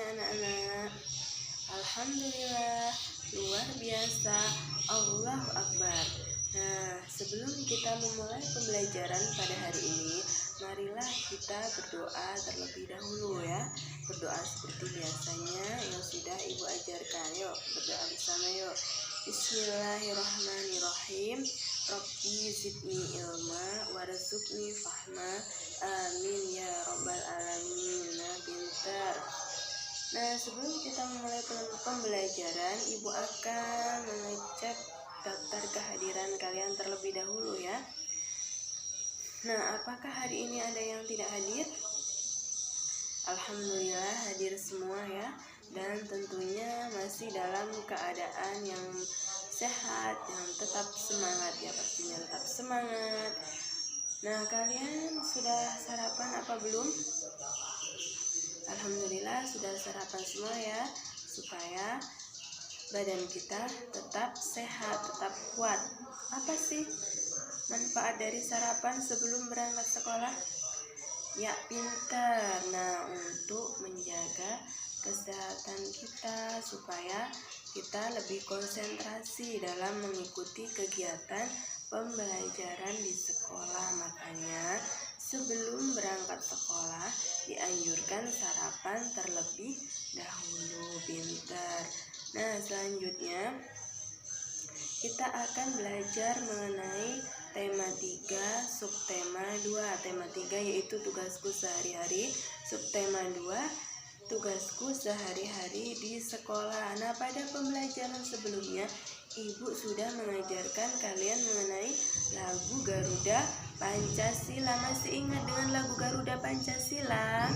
semuanya anak-anak. Alhamdulillah, luar biasa, Allahu Akbar. Nah, sebelum kita memulai pembelajaran pada hari ini, marilah kita berdoa terlebih dahulu ya. Berdoa seperti biasanya yang sudah Ibu ajarkan. Yuk, berdoa bersama yuk. Bismillahirrahmanirrahim. Rabbi zidni ilma warzuqni fahma. Amin ya rabbal alamin. Pintar. Nah, sebelum kita memulai pembelajaran, Ibu akan mengecek daftar kehadiran kalian terlebih dahulu ya. Nah, apakah hari ini ada yang tidak hadir? Alhamdulillah hadir semua ya. Dan tentunya masih dalam keadaan yang sehat, yang tetap semangat ya, pastinya tetap semangat. Nah, kalian sudah sarapan apa belum? Alhamdulillah sudah sarapan semua ya, supaya badan kita tetap sehat, tetap kuat. Apa sih manfaat dari sarapan sebelum berangkat sekolah? Ya, pintar. Nah, untuk menjaga kesehatan kita supaya kita lebih konsentrasi dalam mengikuti kegiatan pembelajaran di sekolah. Makanya sebelum berangkat sekolah dianjurkan sarapan terlebih dahulu. Pintar. Nah, selanjutnya kita akan belajar mengenai tema 3, subtema 2. Tema 3 yaitu tugasku sehari-hari, subtema 2 tugasku sehari-hari di sekolah. Nah, pada pembelajaran sebelumnya Ibu sudah mengajarkan kalian mengenai lagu Garuda Pancasila. Masih ingat dengan lagu Garuda Pancasila?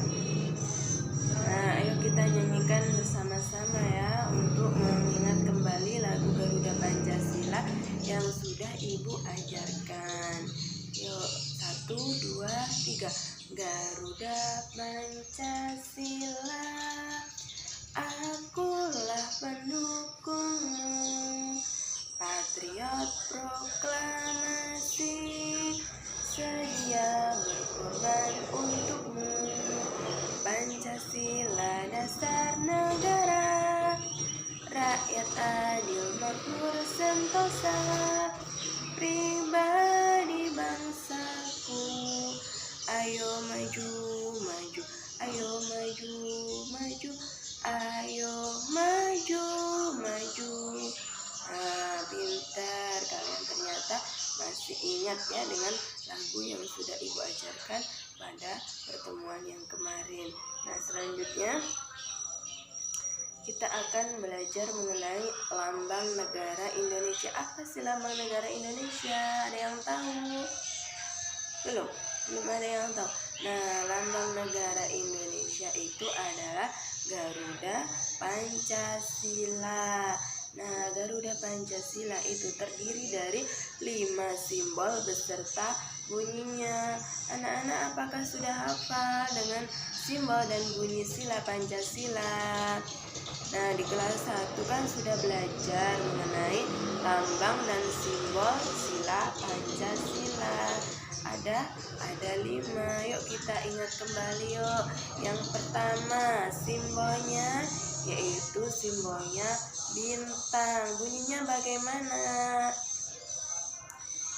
Nah, ayo kita nyanyikan bersama-sama ya untuk mengingat kembali lagu Garuda Pancasila yang sudah Ibu ajarkan. Yuk, 1, 2, 3. Garuda Pancasila, akulah pendukungmu, patriot proklamasi, sedia berkorban untukmu. Pancasila dasar negara, rakyat adil makmur sentosa, pribadi bangsaku. Ayo maju, maju, ayo maju, maju, ayo maju, maju. Nah, pintar. Kalian ternyata masih ingat ya dengan lagu yang sudah Ibu ajarkan pada pertemuan yang kemarin. Nah, selanjutnya kita akan belajar mengenai lambang negara Indonesia. Apa sih lambang negara Indonesia? Ada yang tahu? Belum ada yang tahu. Nah, lambang negara Indonesia itu adalah Garuda Pancasila. Nah, Garuda Pancasila itu terdiri dari 5 simbol beserta bunyinya. Anak-anak apakah sudah hafal dengan simbol dan bunyi sila Pancasila? Nah, di kelas 1 kan sudah belajar mengenai lambang dan simbol sila Pancasila. Ada 5. Yuk kita ingat kembali yuk. Yang pertama simbolnya yaitu simbolnya bintang. Bunyinya bagaimana?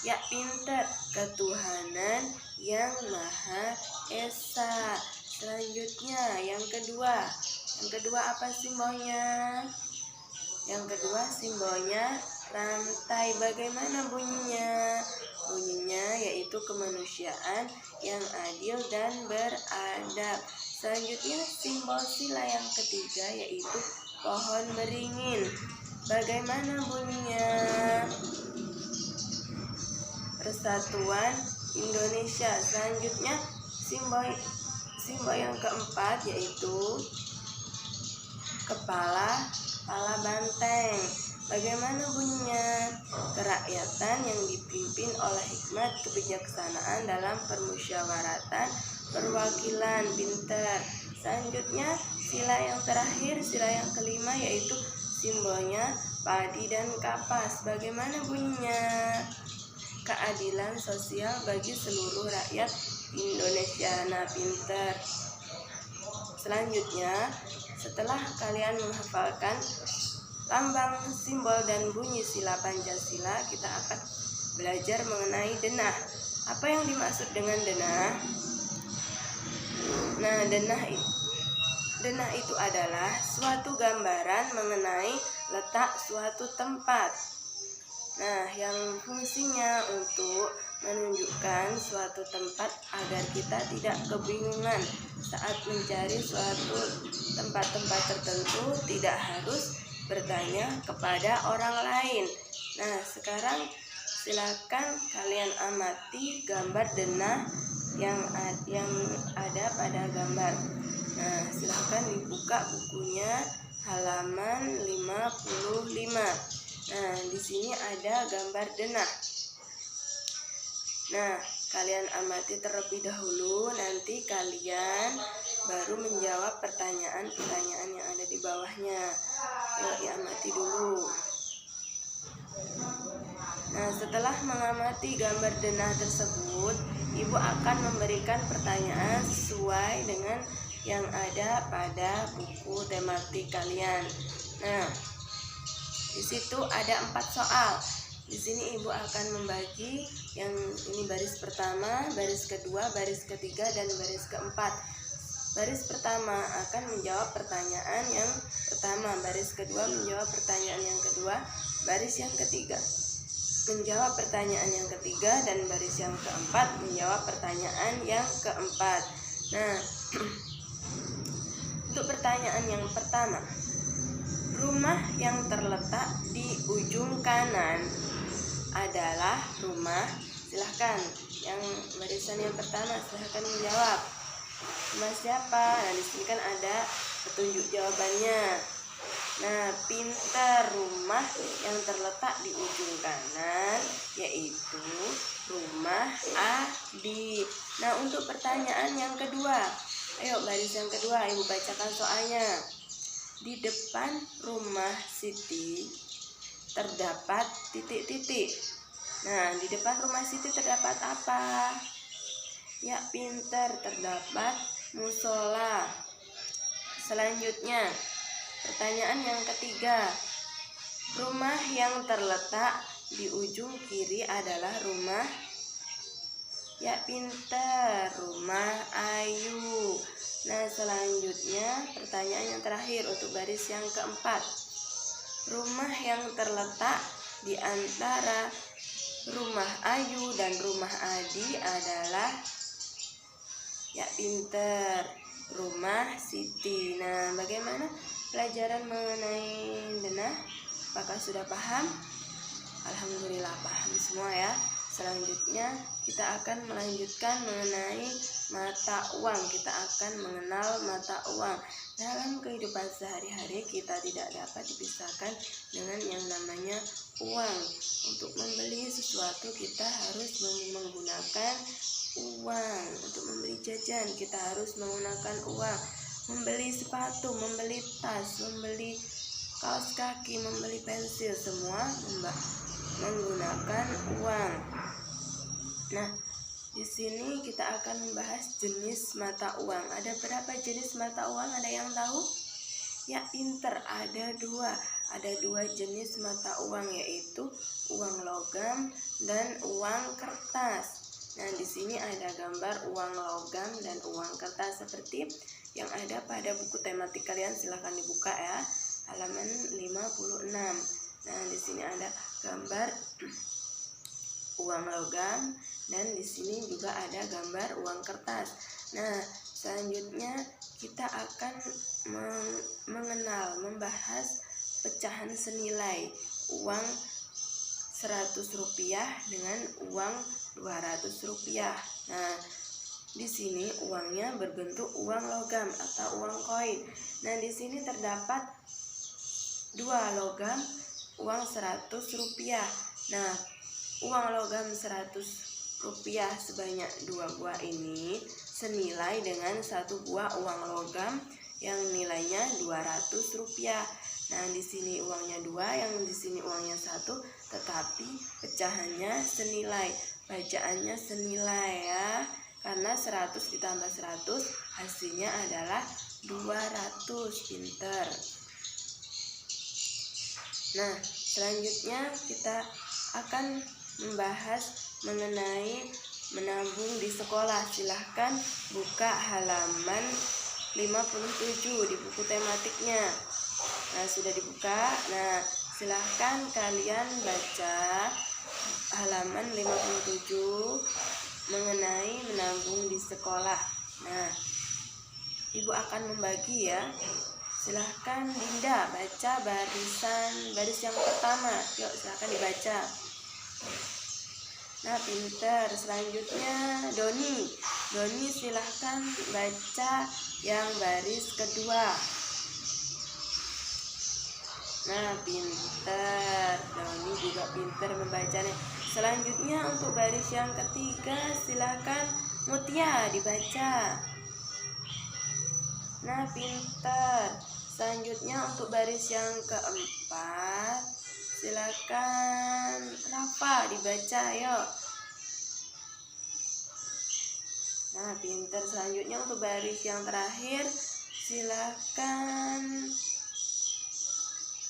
Ya, pintar. Ketuhanan yang Maha Esa. Selanjutnya yang kedua apa simbolnya? Yang kedua simbolnya rantai. Bagaimana bunyinya? Bunyinya yaitu kemanusiaan yang adil dan beradab. Selanjutnya simbol sila yang ketiga yaitu pohon beringin. Bagaimana bunyinya? Persatuan Indonesia. Selanjutnya simbol yang keempat yaitu kepala banteng. Bagaimana bunyinya? Kerakyatan yang dipimpin oleh hikmat kebijaksanaan dalam permusyawaratan perwakilan. Pintar. Selanjutnya sila yang terakhir, sila yang kelima yaitu simbolnya padi dan kapas. Bagaimana bunyinya? Keadilan sosial bagi seluruh rakyat Indonesia. Nah, pintar. Selanjutnya setelah kalian menghafalkan lambang, simbol, dan bunyi sila Pancasila, kita akan belajar mengenai denah. Apa yang dimaksud dengan denah? Nah, denah itu adalah suatu gambaran mengenai letak suatu tempat. Nah, yang fungsinya untuk menunjukkan suatu tempat agar kita tidak kebingungan saat mencari suatu tempat-tempat tertentu, tidak harus bertanya kepada orang lain. Nah, sekarang silakan kalian amati gambar denah yang ada pada gambar. Nah, silakan dibuka bukunya halaman 55. Nah, di sini ada gambar denah. Nah, kalian amati terlebih dahulu, nanti kalian baru menjawab pertanyaan-pertanyaan yang ada di bawahnya. Yuk, diamati dulu. Nah, setelah mengamati gambar denah tersebut, Ibu akan memberikan pertanyaan sesuai dengan yang ada pada buku tematik kalian. Nah, di situ ada 4 soal. Di sini Ibu akan membagi yang ini baris pertama, baris kedua, baris ketiga, dan baris keempat. Baris pertama akan menjawab pertanyaan yang pertama, baris kedua menjawab pertanyaan yang kedua, baris yang ketiga menjawab pertanyaan yang ketiga, dan baris yang keempat menjawab pertanyaan yang keempat. Nah, untuk pertanyaan yang pertama, rumah yang terletak di ujung kanan adalah rumah, silahkan yang barisan yang pertama silahkan menjawab. Rumah siapa? Nah, di sini kan ada petunjuk jawabannya. Nah, pintar, rumah yang terletak di ujung kanan yaitu rumah Adi. Nah, untuk pertanyaan yang kedua, ayo baris yang kedua Ibu bacakan soalnya. Di depan rumah Siti terdapat titik-titik. Nah, di depan rumah Siti terdapat apa? Ya, pintar, terdapat musola. Selanjutnya, pertanyaan yang ketiga, rumah yang terletak di ujung kiri adalah rumah, ya pintar, rumah Ayu. Nah, selanjutnya pertanyaan yang terakhir untuk baris yang keempat, rumah yang terletak di antara rumah Ayu dan rumah Adi adalah, ya pintar, rumah Siti. Nah, bagaimana pelajaran mengenai denah? Apakah sudah paham? Alhamdulillah paham semua ya. Selanjutnya kita akan melanjutkan mengenai mata uang. Kita akan mengenal mata uang. Dalam kehidupan sehari-hari kita tidak dapat dipisahkan dengan yang namanya uang. Untuk membeli sesuatu kita harus menggunakan uang. Untuk membeli jajan kita harus menggunakan uang. Membeli sepatu, membeli tas, membeli kaos kaki, membeli pensil, semua menggunakan uang. Nah, di sini kita akan membahas jenis mata uang. Ada berapa jenis mata uang? Ada yang tahu? Ya pinter, ada dua. Ada 2 jenis mata uang, yaitu uang logam dan uang kertas. Nah, di sini ada gambar uang logam dan uang kertas seperti yang ada pada buku tematik kalian. Silahkan dibuka ya, halaman 56. Nah, di sini ada gambar uang logam dan di sini juga ada gambar uang kertas. Nah, selanjutnya kita akan membahas pecahan senilai uang 100 rupiah dengan uang 200 rupiah. Nah, di sini uangnya berbentuk uang logam atau uang koin. Nah, di sini terdapat 2 logam uang 100 rupiah. Nah, uang logam 100 rupiah sebanyak 2 buah ini senilai dengan 1 buah uang logam yang nilainya 200 rupiah. Nah, di sini uangnya 2, yang di sini uangnya 1, tetapi pecahannya senilai, bacaannya senilai ya. Karena 100 ditambah 100 hasilnya adalah 200. Pinter. Nah, selanjutnya kita akan membahas mengenai menabung di sekolah. Silahkan buka halaman 57 di buku tematiknya. Nah, sudah dibuka. Nah, silahkan kalian baca halaman 57 mengenai menabung di sekolah. Nah, Ibu akan membagi ya. Silahkan Dinda baca baris yang pertama. Yuk, silahkan dibaca. Nah, pinter. Selanjutnya Doni silahkan baca yang baris kedua. Nah, pinter. Doni juga pinter membacanya. Selanjutnya untuk baris yang ketiga silahkan Mutia dibaca. Nah, pinter. Selanjutnya untuk baris yang keempat silakan Rafa dibaca, yuk. Nah, pinter. Selanjutnya untuk baris yang terakhir silakan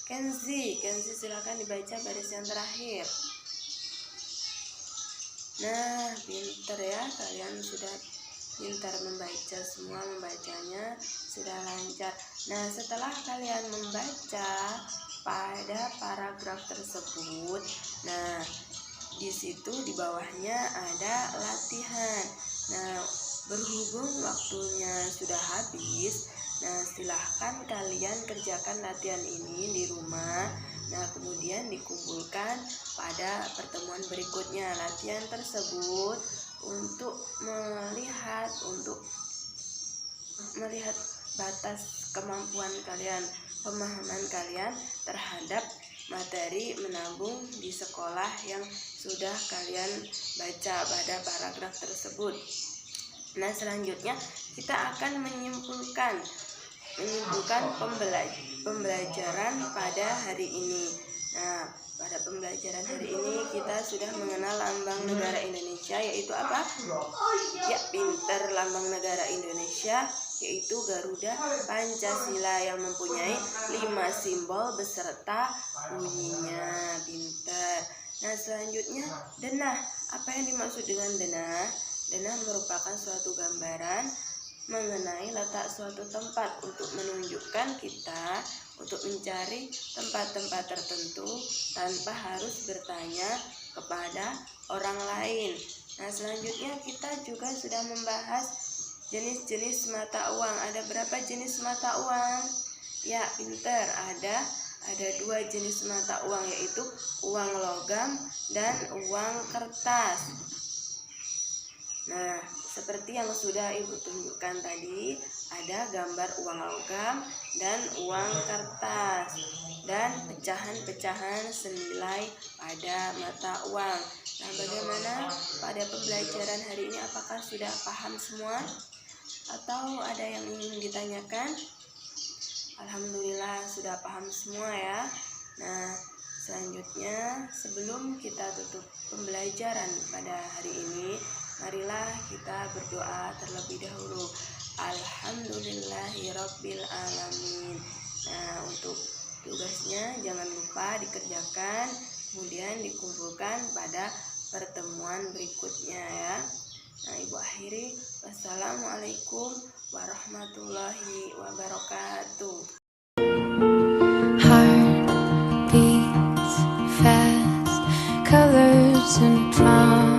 Kenzi silakan dibaca baris yang terakhir. Nah, pinter ya, kalian sudah pintar membaca, semua membacanya sudah lancar. Nah, setelah kalian membaca pada paragraf tersebut, nah di situ di bawahnya ada latihan. Nah, berhubung waktunya sudah habis, nah silahkan kalian kerjakan latihan ini di rumah. Nah, kemudian dikumpulkan pada pertemuan berikutnya. Latihan tersebut untuk melihat batas kemampuan kalian, pemahaman kalian terhadap materi menabung di sekolah yang sudah kalian baca pada paragraf tersebut. Nah, selanjutnya kita akan menyimpulkan pembelajaran pada hari ini. Nah, pada pembelajaran hari ini kita sudah mengenal lambang negara Indonesia, yaitu apa? Ya, pinter. Lambang negara Indonesia yaitu Garuda Pancasila yang mempunyai 5 simbol beserta bunyinya. Pinter. Nah, selanjutnya denah. Apa yang dimaksud dengan denah? Denah merupakan suatu gambaran mengenai letak suatu tempat untuk menunjukkan kita untuk mencari tempat-tempat tertentu tanpa harus bertanya kepada orang lain. Nah, selanjutnya kita juga sudah membahas jenis-jenis mata uang. Ada berapa jenis mata uang? Ya, pinter. Ada 2 jenis mata uang, yaitu uang logam dan uang kertas. Nah, seperti yang sudah Ibu tunjukkan tadi, ada gambar uang logam dan uang kertas dan pecahan-pecahan senilai pada mata uang. Nah, bagaimana pada pembelajaran hari ini? Apakah sudah paham semua? Atau ada yang ingin ditanyakan? Alhamdulillah sudah paham semua ya. Nah, selanjutnya sebelum kita tutup pembelajaran pada hari ini, marilah kita berdoa terlebih dahulu. Alhamdulillahirabbil alamin. Nah, untuk tugasnya jangan lupa dikerjakan, kemudian dikumpulkan pada pertemuan berikutnya ya. Nah, Ibu akhiri. Wassalamualaikum warahmatullahi wabarakatuh. Heart beats fast, colors and drama.